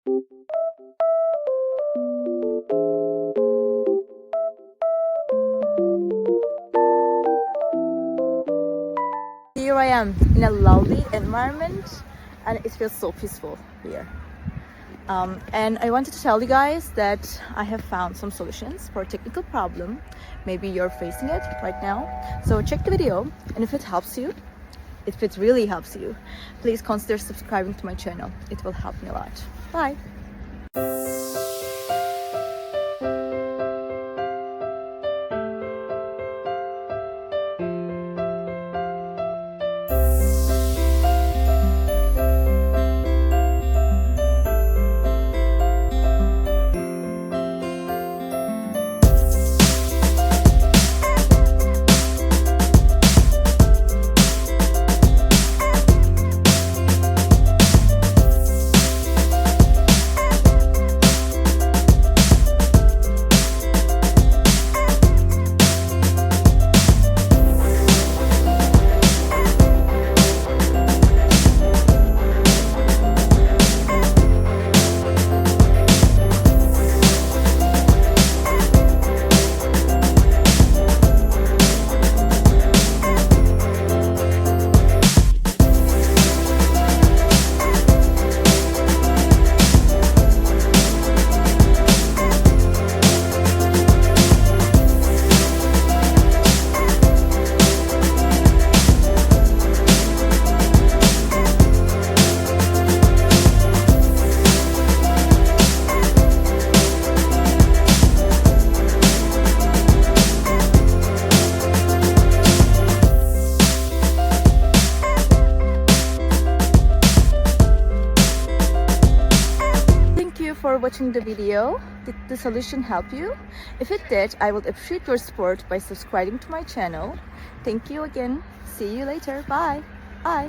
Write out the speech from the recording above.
Here I am in a lovely environment and it feels so peaceful here. And I wanted to tell you guys that I have found some solutions for a technical problem. Maybe you're facing it right now. So check the video, and if it helps you, if it really helps you, please consider subscribing to my channel. It will help me a lot. Bye! For watching the video. Did the solution help you? If it did, I would appreciate your support by subscribing to my channel. Thank you again. See you later. Bye. Bye.